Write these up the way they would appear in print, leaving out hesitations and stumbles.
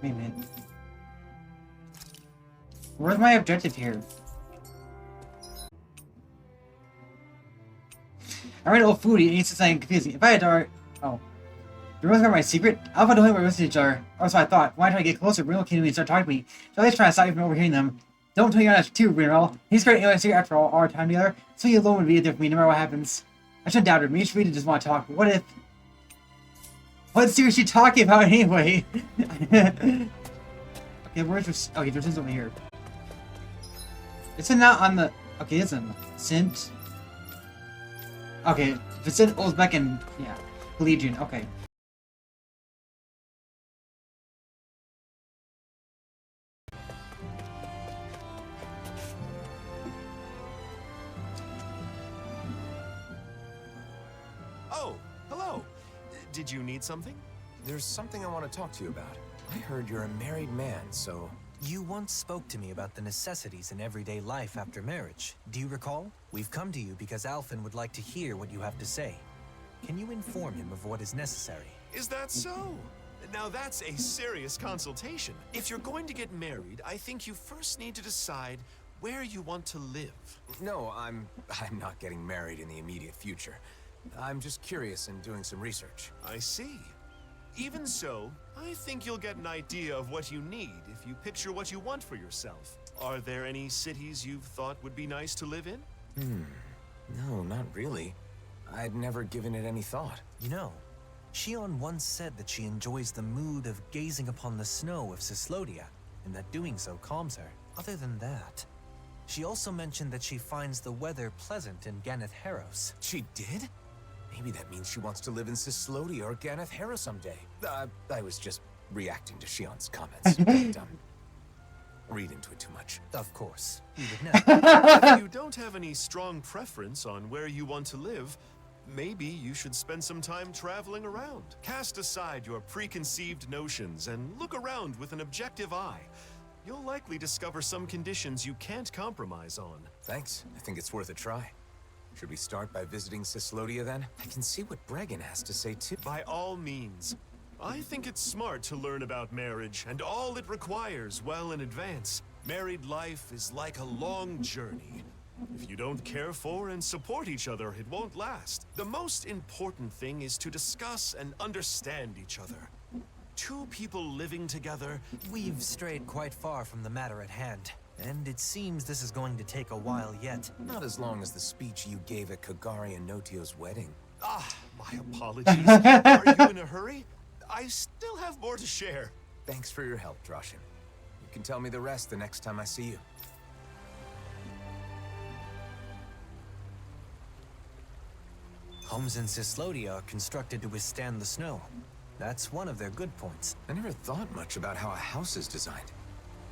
Wait a minute. Where's my objective here? I read old foodie and it's something confusing. If I had to... Oh. You remember my secret? Alpha don't know where messages are. Or so I thought. When I try to get closer, Bruno came to me and started talking to me. Charlie's trying to stop me from overhearing them. Don't tell me you're not too, Bruno. He's great anyway, secret after all our time together. So you alone would be there for me no matter what happens. I shouldn't doubt her. Me and Sharita just want to talk. But what if... What's she talking about anyway? Okay, where's your... Okay, there's this over here. It's not on the... Okay, it's in Sint. Okay, if it's in Uzbek and... Yeah, Legion, okay. Oh, hello. Did you need something? There's something I want to talk to you about. I heard you're a married man, so... You once spoke to me about the necessities in everyday life after marriage. Do you recall? We've come to you because Alphen would like to hear what you have to say. Can you inform him of what is necessary? Is that so? Now that's a serious consultation. If you're going to get married, I think you first need to decide where you want to live. No, I'm not getting married in the immediate future. I'm just curious and doing some research. I see. Even so, I think you'll get an idea of what you need if you picture what you want for yourself. Are there any cities you've thought would be nice to live in? No, not really. I'd never given it any thought. You know, Shion once said that she enjoys the mood of gazing upon the snow of Cislodia, and that doing so calms her. Other than that, she also mentioned that she finds the weather pleasant in Ganeth Haros. She did? Maybe that means she wants to live in Cislodia or Ganeth Hera someday. I was just reacting to Shion's comments. But, read into it too much. Of course, you would never. If you don't have any strong preference on where you want to live, maybe you should spend some time traveling around. Cast aside your preconceived notions and look around with an objective eye. You'll likely discover some conditions you can't compromise on. Thanks. I think it's worth a try. Should we start by visiting Cislodia then? I can see what Bregan has to say too. By all means. I think it's smart to learn about marriage and all it requires well in advance. Married life is like a long journey. If you don't care for and support each other, it won't last. The most important thing is to discuss and understand each other. Two people living together... We've strayed quite far from the matter at hand. And it seems this is going to take a while yet. Not as long as the speech you gave at Kagari and Notio's wedding. Ah, my apologies. Are you in a hurry? I still have more to share. Thanks for your help, Droshin. You can tell me the rest the next time I see you. Homes in Cislodia are constructed to withstand the snow. That's one of their good points. I never thought much about how a house is designed.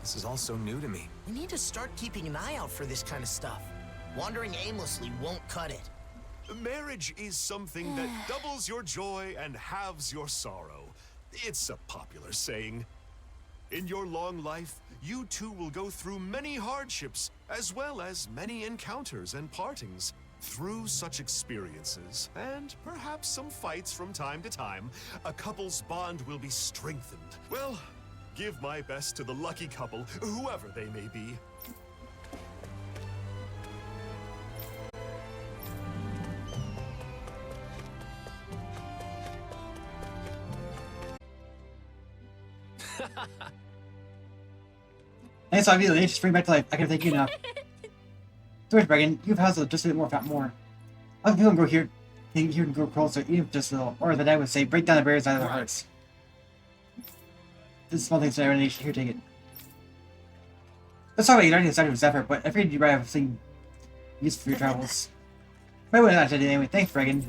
This is all so new to me. We need to start keeping an eye out for this kind of stuff. Wandering aimlessly won't cut it. Marriage is something that doubles your joy and halves your sorrow. It's a popular saying. In your long life, you too will go through many hardships, as well as many encounters and partings. Through such experiences, and perhaps some fights from time to time, a couple's bond will be strengthened. Well, give my best to the lucky couple, whoever they may be. Thanks, I really just bring back to life. I can thank you enough. George Bregan, you've housed just a bit more, fat more. Other people can grow here, can grow closer, even just a little. Or that I would say, break down the barriers out of their hearts. This is small things to every nation. Here, take it. Let's talk about uniting the side of effort, but I figured you'd rather have something useful for your travels. But what not today anyway. Thanks, Bregan.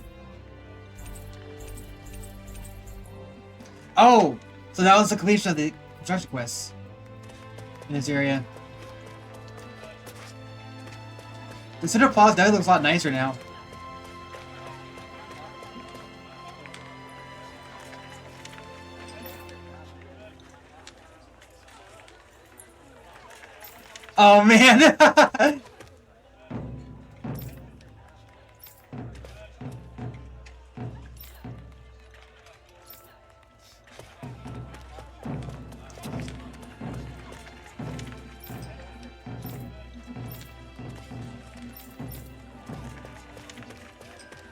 Oh! So that was the completion of the construction quests in this area. The Cinder Plaza definitely looks a lot nicer now. Oh man!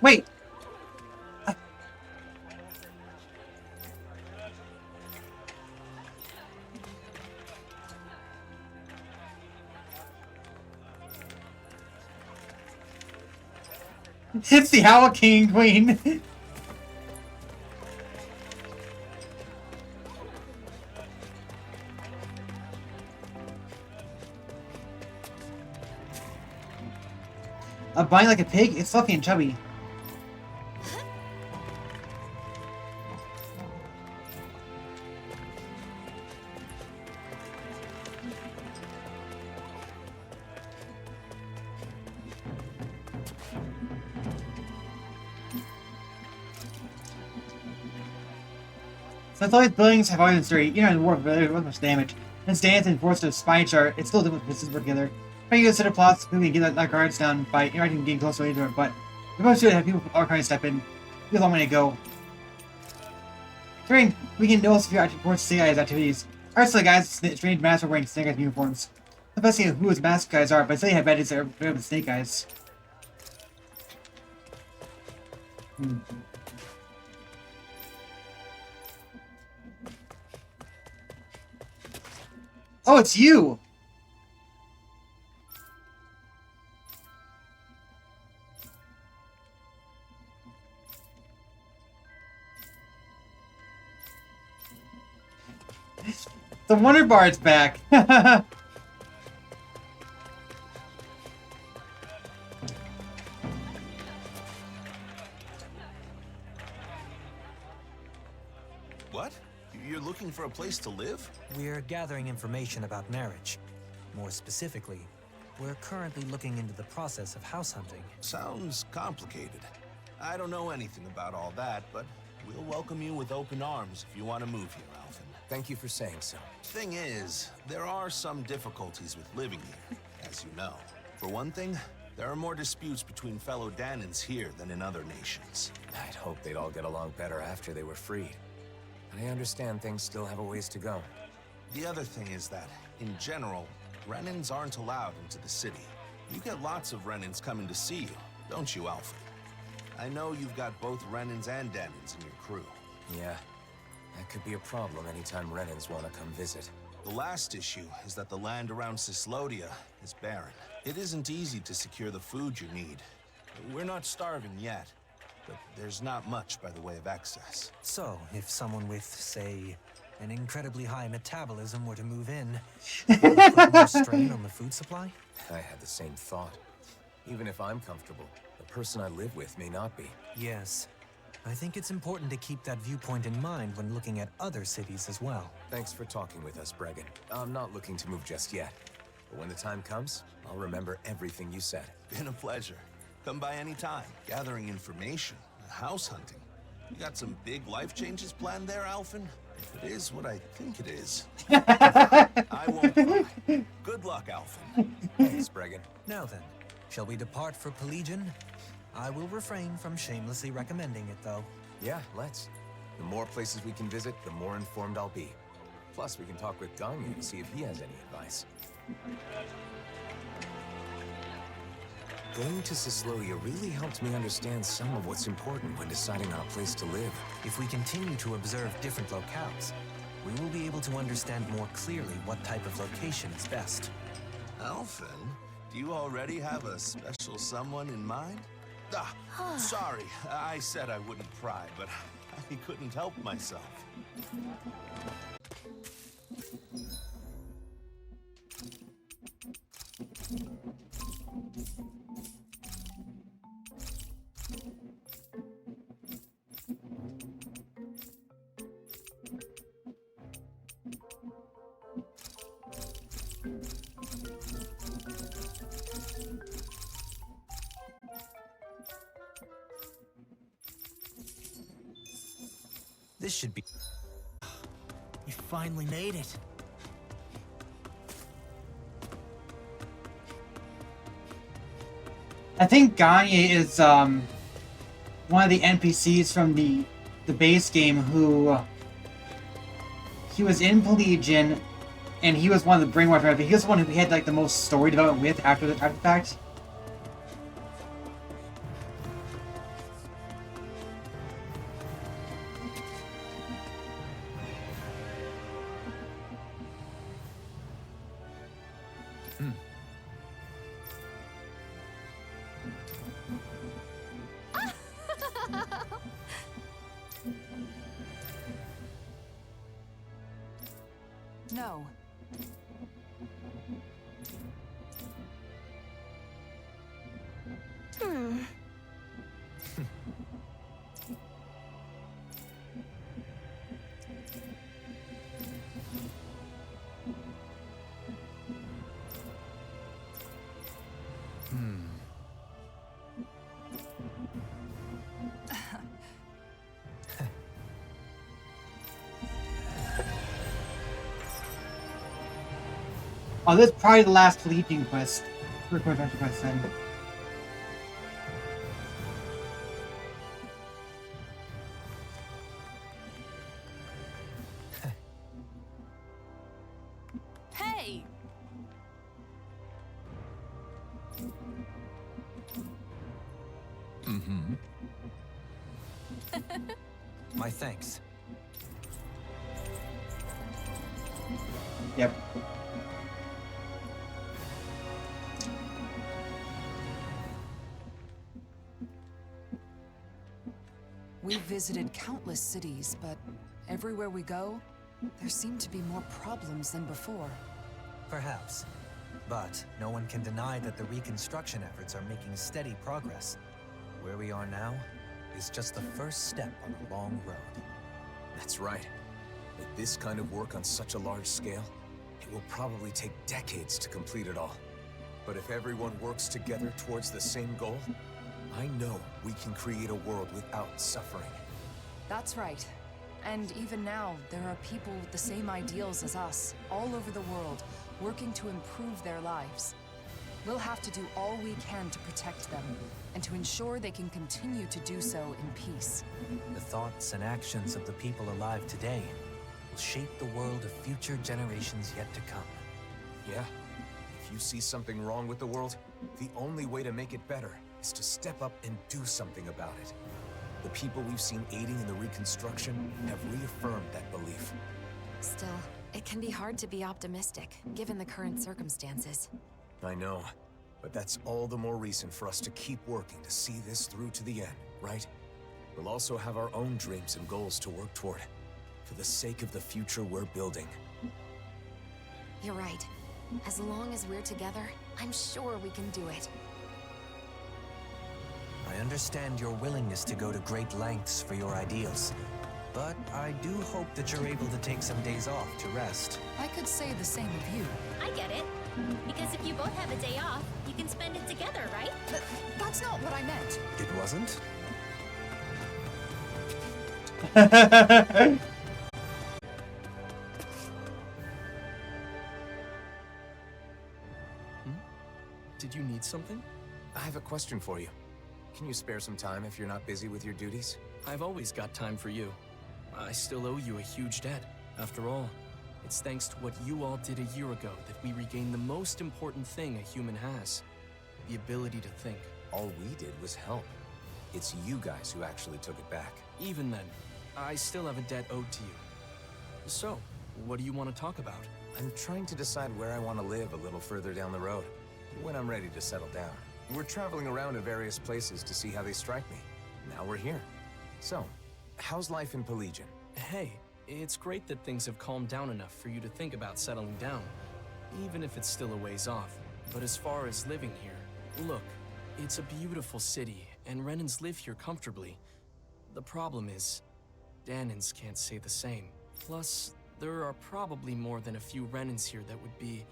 Wait! It's the Owl King Queen! A bunny like a pig? It's fluffy and chubby. Since all these buildings have always been sturdy, even in war, there wasn't much damage. Since Dance enforced a spy chart, it's still difficult pieces work together. Trying to get a set of plots, we can get our guards down by interacting and getting closer to it, but we most should have people from all kinds step in. We have a long way to go. During, we can also figure out reports Snake Eyes activities. Arts like guys, strange masks are wearing Snake Eyes uniforms. I'm not saying who his mask guys are, but say they have badges that are with Snake Eyes. Oh, it's you! The Wonder Bar's back! What? You're looking for a place to live? We're gathering information about marriage. More specifically, we're currently looking into the process of house hunting. Sounds complicated. I don't know anything about all that, but we'll welcome you with open arms if you want to move here, Alvin. Thank you for saying so. Thing is, there are some difficulties with living here, as you know. For one thing, there are more disputes between fellow Dahnans here than in other nations. I'd hope they'd all get along better after they were freed. But I understand things still have a ways to go. The other thing is that, in general, Renans aren't allowed into the city. You get lots of Renans coming to see you, don't you, Alfred? I know you've got both Renans and Dahnans in your crew. Yeah, that could be a problem anytime Renans want to come visit. The last issue is that the land around Cislodia is barren. It isn't easy to secure the food you need. We're not starving yet, but there's not much by the way of excess. So, if someone with, say, an incredibly high metabolism were to move in, would it put more strain on the food supply? I had the same thought. Even if I'm comfortable, the person I live with may not be. Yes. I think it's important to keep that viewpoint in mind when looking at other cities as well. Thanks for talking with us, Bregan. I'm not looking to move just yet. But when the time comes, I'll remember everything you said. Been a pleasure. Come by any time. Gathering information, house hunting. You got some big life changes planned there, Alphen? If it is what I think it is, I won't cry. Good luck, Alphen. Thanks, Bregan. Now then, shall we depart for Pelegion? I will refrain from shamelessly recommending it, though. Yeah, let's. The more places we can visit, the more informed I'll be. Plus, we can talk with Gagne to see if he has any advice. Going to Cislodia really helped me understand some of what's important when deciding on a place to live. If we continue to observe different locales, we will be able to understand more clearly what type of location is best. Alphen, do you already have a special someone in mind? Sorry, I said I wouldn't pry, but I couldn't help myself. This should be... You finally made it. I think Gagne is one of the NPCs from the base game who he was in Pelegion, and he was one of the brainwashed. He was the one who we had like the most story development with after the fact. No. Oh, this is probably the last Legion quest. Reconstruction quest then. Hey! My thanks. Yep. We've visited countless cities, but everywhere we go, there seem to be more problems than before. Perhaps. But no one can deny that the reconstruction efforts are making steady progress. Where we are now is just the first step on a long road. That's right. With this kind of work on such a large scale, it will probably take decades to complete it all. But if everyone works together towards the same goal, I know we can create a world without suffering. That's right. And even now, there are people with the same ideals as us, all over the world, working to improve their lives. We'll have to do all we can to protect them, and to ensure they can continue to do so in peace. The thoughts and actions of the people alive today will shape the world of future generations yet to come. Yeah? If you see something wrong with the world, the only way to make it better is to step up and do something about it. The people we've seen aiding in the reconstruction have reaffirmed that belief. Still, it can be hard to be optimistic, given the current circumstances. I know, but that's all the more reason for us to keep working to see this through to the end, right? We'll also have our own dreams and goals to work toward, for the sake of the future we're building. You're right. As long as we're together, I'm sure we can do it. I understand your willingness to go to great lengths for your ideals, but I do hope that you're able to take some days off to rest. I could say the same of you. I get it. Because if you both have a day off, you can spend it together, right? That's not what I meant. It wasn't? Did you need something? I have a question for you. Can you spare some time if you're not busy with your duties? I've always got time for you. I still owe you a huge debt. After all, it's thanks to what you all did a year ago that we regained the most important thing a human has. The ability to think. All we did was help. It's you guys who actually took it back. Even then, I still have a debt owed to you. So, what do you want to talk about? I'm trying to decide where I want to live a little further down the road, when I'm ready to settle down. We're traveling around to various places to see how they strike me. Now we're here. So, how's life in Pelagian? Hey, it's great that things have calmed down enough for you to think about settling down, even if it's still a ways off. But as far as living here, look, it's a beautiful city, and Renans live here comfortably. The problem is, Dahnans can't say the same. Plus, there are probably more than a few Renans here that would be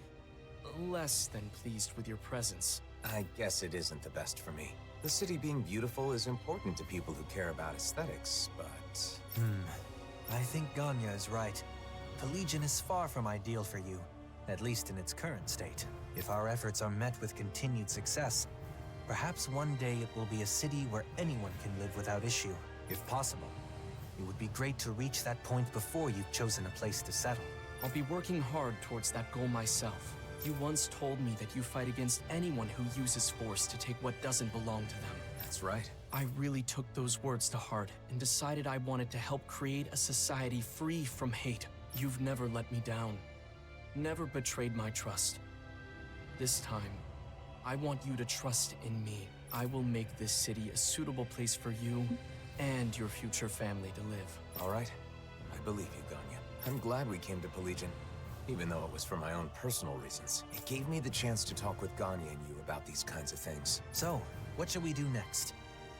less than pleased with your presence. I guess it isn't the best for me. The city being beautiful is important to people who care about aesthetics, but... I think Ganya is right. Pelagian is far from ideal for you, at least in its current state. If our efforts are met with continued success, perhaps one day it will be a city where anyone can live without issue, if possible. It would be great to reach that point before you've chosen a place to settle. I'll be working hard towards that goal myself. You once told me that you fight against anyone who uses force to take what doesn't belong to them. That's right. I really took those words to heart and decided I wanted to help create a society free from hate. You've never let me down. Never betrayed my trust. This time, I want you to trust in me. I will make this city a suitable place for you and your future family to live. All right. I believe you, Ganya. I'm glad we came to Pelegion, even though it was for my own personal reasons. It gave me the chance to talk with Ganya and you about these kinds of things. So, what should we do next?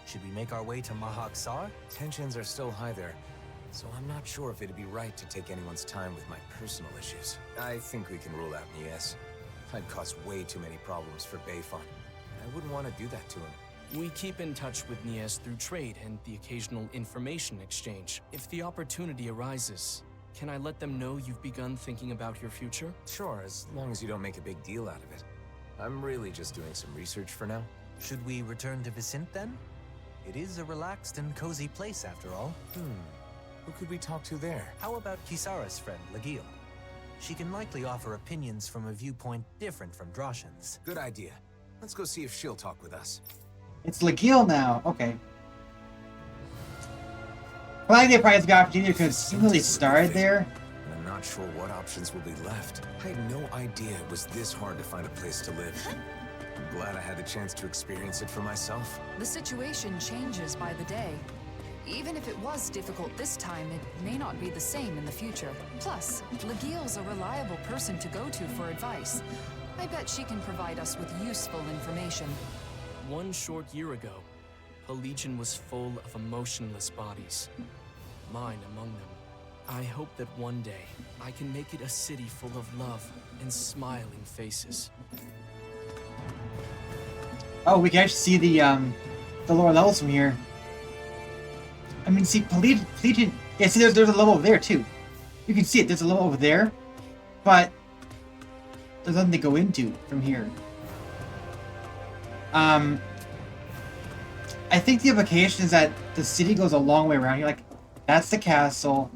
Should we make our way to Mahak Sar? Tensions are still high there, so I'm not sure if it'd be right to take anyone's time with my personal issues. I think we can rule out Nies. I'd cause way too many problems for Bayfon. I wouldn't want to do that to him. We keep in touch with Nies through trade and the occasional information exchange. If the opportunity arises, can I let them know you've begun thinking about your future? Sure, as long as you don't make a big deal out of it. I'm really just doing some research for now. Should we return to Vicent then? It is a relaxed and cozy place after all. Who could we talk to there? How about Kisara's friend, Legil? She can likely offer opinions from a viewpoint different from Droshan's. Good idea. Let's go see if she'll talk with us. It's Legil now. Okay. Well, I think they probably have the opportunity because you really started there. And I'm not sure what options will be left. I had no idea it was this hard to find a place to live. I'm glad I had the chance to experience it for myself. The situation changes by the day. Even if it was difficult this time, it may not be the same in the future. Plus, Legil's a reliable person to go to for advice. I bet she can provide us with useful information. One short year ago, Pelegion was full of emotionless bodies. Mine among them. I hope that one day, I can make it a city full of love and smiling faces. Oh, we can actually see the lower levels from here. I mean, see, Pelegion... Yeah, see, there's a level over there, too. You can see it, there's a level over there, but there's nothing to go into from here. I think the implication is that the city goes a long way around here. Like, that's the castle.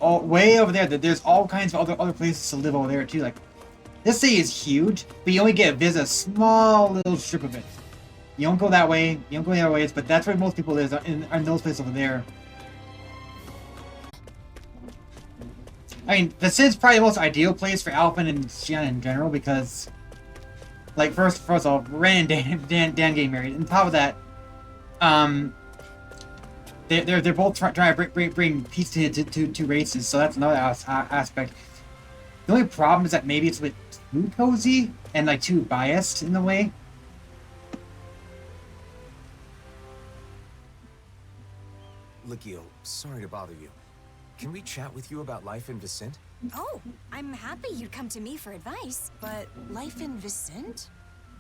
Oh, way over there, there's all kinds of other places to live over there, too. Like, this city is huge, but you only get to visit a small little strip of it. You don't go that way, you don't go the other ways, but that's where most people live, in those places over there. I mean, this is probably the most ideal place for Alphen and Xian in general, because, like, first of all, Ren and Dan getting married, and on top of that, they're both trying to bring peace to two races, so that's another aspect. The only problem is that maybe it's a bit too cozy and like too biased in a way. Legil, sorry to bother you. Can we chat with you about life in Vicent? Oh, I'm happy you'd come to me for advice. But life in Vicent?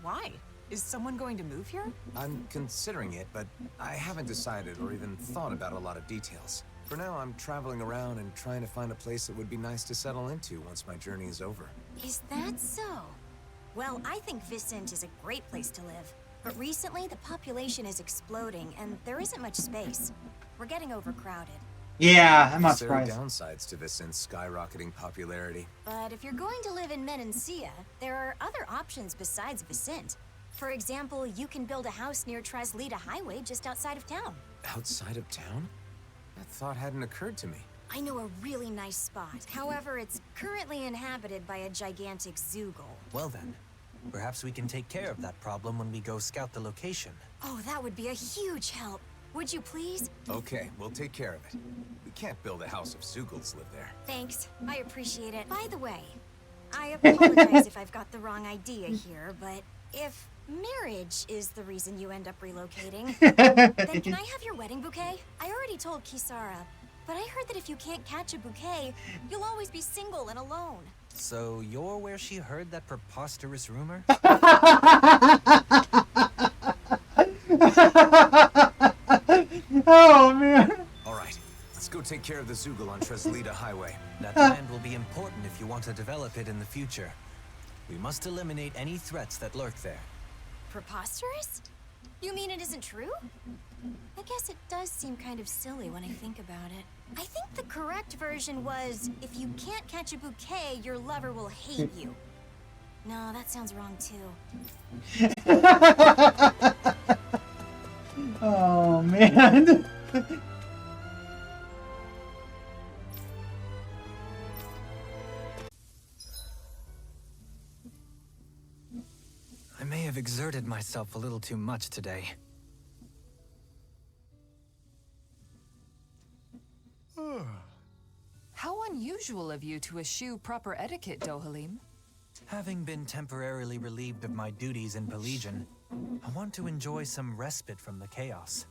Why? Is someone going to move here? I'm considering it, but I haven't decided or even thought about a lot of details. For now, I'm traveling around and trying to find a place that would be nice to settle into once my journey is over. Is that so? Well, I think Vicent is a great place to live. But recently, the population is exploding, and there isn't much space. We're getting overcrowded. Yeah, I'm not There are surprised. downsides to Vicent's skyrocketing popularity. But if you're going to live in Menancia, there are other options besides Vicent. For example, you can build a house near Traslita Highway just outside of town. Outside of town? That thought hadn't occurred to me. I know a really nice spot. However, it's currently inhabited by a gigantic Zoogle. Well then, perhaps we can take care of that problem when we go scout the location. Oh, that would be a huge help. Would you please? Okay, we'll take care of it. We can't build a house if Zoogles live there. Thanks. I appreciate it. By the way, I apologize if I've got the wrong idea here, but if marriage is the reason you end up relocating, then can I have your wedding bouquet? I already told Kisara, but I heard that if you can't catch a bouquet, you'll always be single and alone. So you're where she heard that preposterous rumor? Oh man. All right, let's go take care of the Zoogle on Traslita Highway. That land will be important if you want to develop it in the future. We must eliminate any threats that lurk there. Preposterous? You mean it isn't true? I guess it does seem kind of silly when I think about it. I think the correct version was, if you can't catch a bouquet, your lover will hate you. No, that sounds wrong too. Oh man. have exerted myself a little too much today. How unusual of you to eschew proper etiquette, Dohalim. Having been temporarily relieved of my duties in Pelegion, I want to enjoy some respite from the chaos.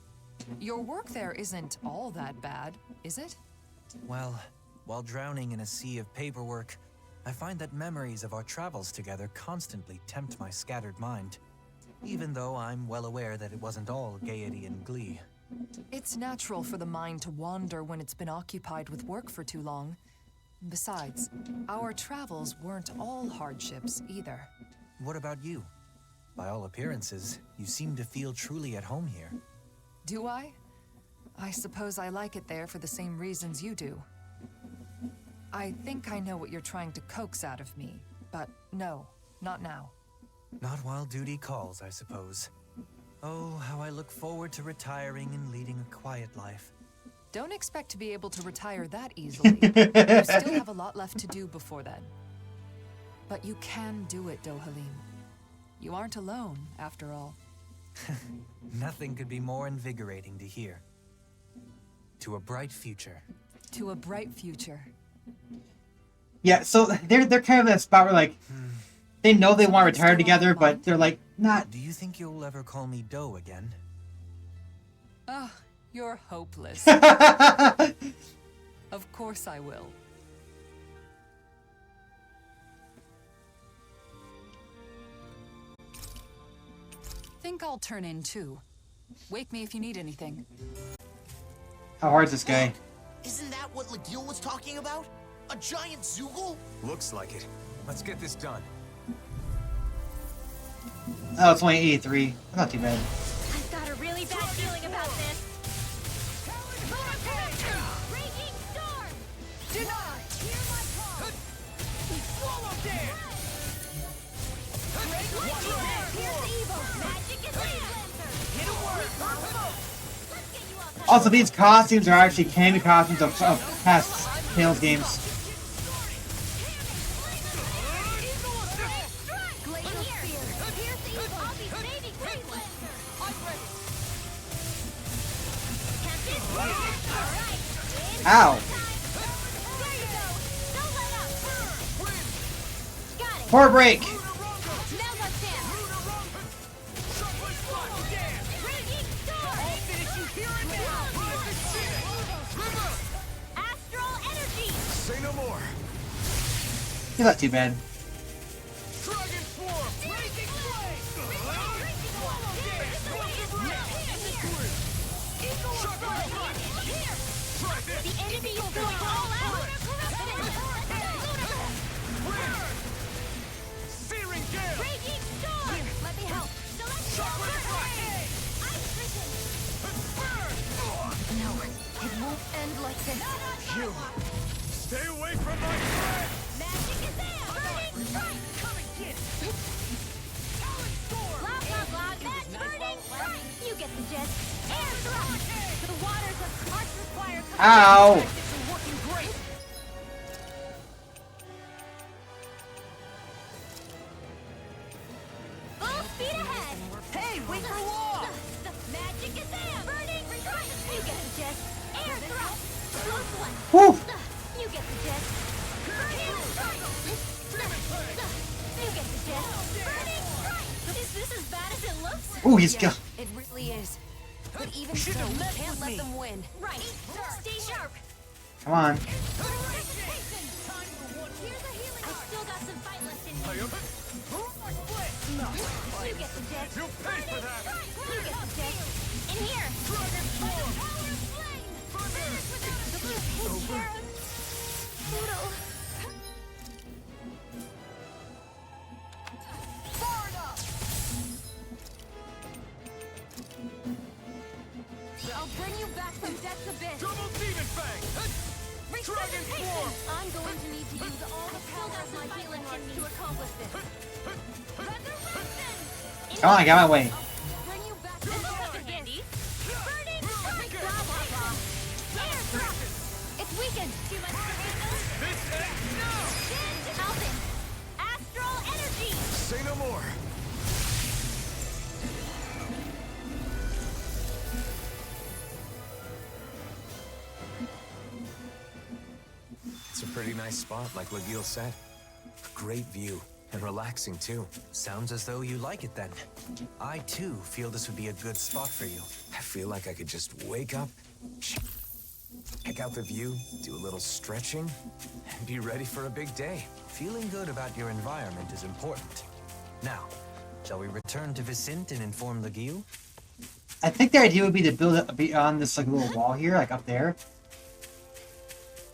Your work there isn't all that bad, is it? Well, while drowning in a sea of paperwork, I find that memories of our travels together constantly tempt my scattered mind, even though I'm well aware that it wasn't all gaiety and glee. It's natural for the mind to wander when it's been occupied with work for too long. Besides, our travels weren't all hardships either. What about you? By all appearances, you seem to feel truly at home here. Do I? I suppose I like it there for the same reasons you do. I think I know what you're trying to coax out of me, but no, not now. Not while duty calls, I suppose. Oh, how I look forward to retiring and leading a quiet life. Don't expect to be able to retire that easily. You still have a lot left to do before then. But you can do it, Dohalim. You aren't alone, after all. Nothing could be more invigorating to hear. To a bright future. To a bright future. Yeah, so they're kind of in a spot where, like, they know they want to retire together, but they're like, not. Do you think you'll ever call me Doe again? Oh, you're hopeless. Of course I will. Think I'll turn in too. Wake me if you need anything. How hard is this guy? Isn't that what Ladil was talking about? A giant Zoogle? Looks like it. Let's get this done. Oh, it's only 83. Not too bad. I've got a really bad feeling about this. Raging storm! Deny! Hear my call! Swallow dare! Here's evil! Magic is Hit a word! Let's get you all Also, these costumes are actually candy costumes of past Tales games. Ow! Poor break! Say no more. He's not too bad. The enemy is going all out! Searing gale. Raging storm! Here, let me help. No, it won't end like this. You. Stay away from my friend. Magic is there! Burning strike! Come and get it! Blah, blah, blah. That's burning strike! You get the gist. Air thrust! The waters of Arch require... Ow! It's working great! Full speed ahead! Hey, wait for law! The magic is there! Burning strike! You get the gist. Air thrust! Close one! Woo! You get the gist. Burning strike! You get the gist. Burning strike! Is this as bad as it looks? Ooh, he's Yeah, got. it really is. But even so, we can't let them win. Right. Stay sharp. Come on. Here's a healing. I've still got some fight left in me. You get the gist. You'll pay for that. You get the gist. In here. Power flame. The blue pig Sharon. Poodle. I'll bring you back from Death's Abyss. Double demon fang. Dragon form. I'm going to need to use all the power of my healing arts to accomplish this. Resurrection. Come on, get out of my way. Bring you back This from will come in handy. Burning strike. Blah, blah, blah. Air thrust. It's weakened. Too much for Rachel. This ends now. Alvin. Astral energy. Say no more. pretty nice spot, like Lagil said. Great view, and relaxing too. Sounds as though you like it then. I too feel this would be a good spot for you. I feel like I could just wake up, check out the view, do a little stretching, and be ready for a big day. Feeling good about your environment is important. Now, shall we return to Vicente and inform Lagil? I think the idea would be to build it beyond this like little wall here, like up there,